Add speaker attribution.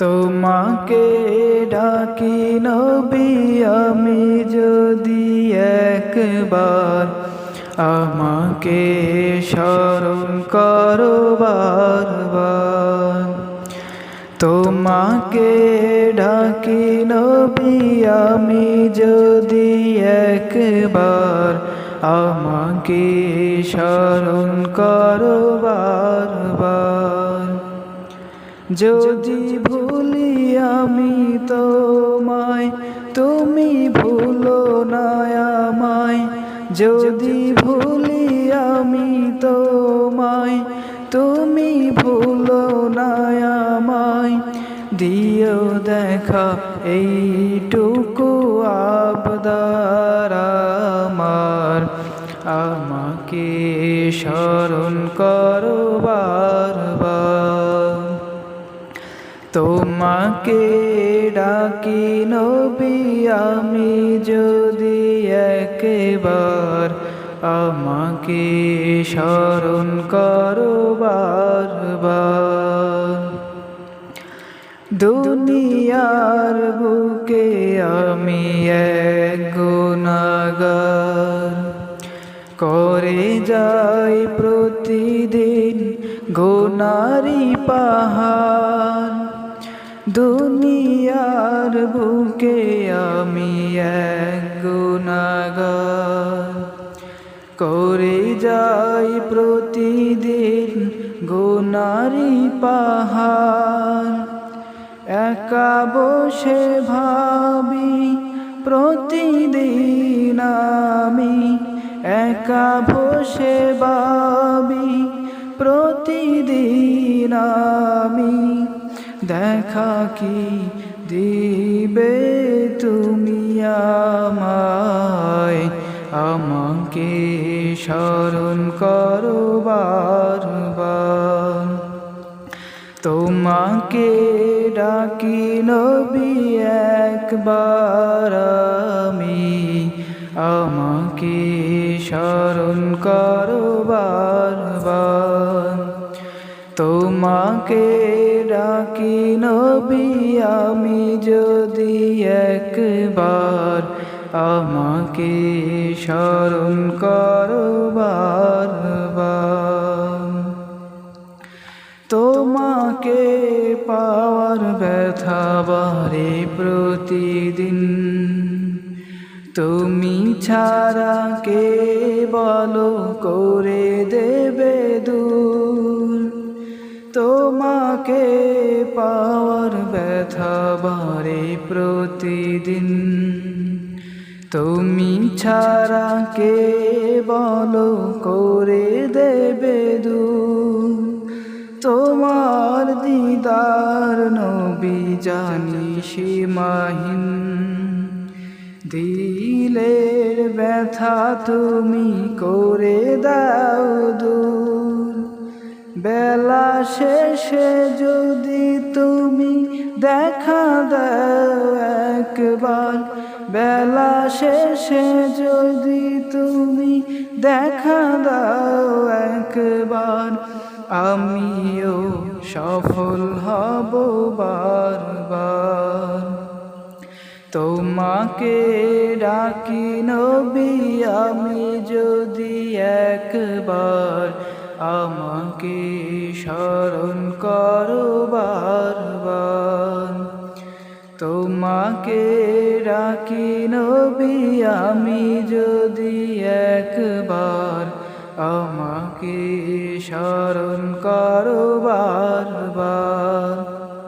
Speaker 1: তোমাকে ডাকি নবী আমি যদি একবার, আমাকে স্মরণ করো বারবার। তোমাকে ডাকি নবী আমি যদি একবার, আমাকে স্মরণ করো বারবার। যদি ভুলি আমি তোমায়, তুমি ভুলো না আমায়। যদি ভুলি আমি তোমায়, তুমি ভুলো না আমায়। দিও দেখা এইটুকু আবদার আমার, আমাকে স্মরণ করো বারবার। তোমাকে ডাকি নবী আমি যদি একবার, আমাকে স্মরণ করো বারবার। দুনিয়ার বুকে আমি এক গুনাহগার, করে যাই প্রতিদিন গুনারি পাহাড়। দুনিয়ার বুকে আমি এক গুনাহগার, করে যাই প্রতিদিন গুনারি পাহাড়। একা বসে ভাবি প্রতিদিন আমি, একা বসে ভাবি প্রতিদিন আমি। দেখা কি দিবে তুমি আমায়, আমাকে স্মরণ করো বারবার। তোমাকে ডাকি নবী একবার আমি, আমাকে স্মরণ করো বারবার। তোমাকে ডাকি নবী আমি যদি একবার, আমাকে স্মরণ করো বারবার। তোমাকে পাওয়ার ব্যথা বাড়ে প্রতিদিন, তুমি ছাড়া কে বলো করে দেবে দূর। তোমাকে পাওয়ার ব্যথা বাড়ে প্রতিদিন, তুমি ছাড়া কে বলো করে দেবে দূর। তোমার দিদার নবী জানি সীমাহীন, দিলের ব্যথা তুমি করে দাও দূর। বেলা শেষে যদি তুমি দেখা দাও একবার, বেলা শেষে যদি তুমি দেখা দাও একবার, আমিও সফল হব বারবার। তোমাকে ডাকি নবী আমি যদি একবার, আমাকে স্মরণ করো বারবার। তোমাকে ডাকি নবী আমি যদি একবার, আমাকে স্মরণ করো বারবার।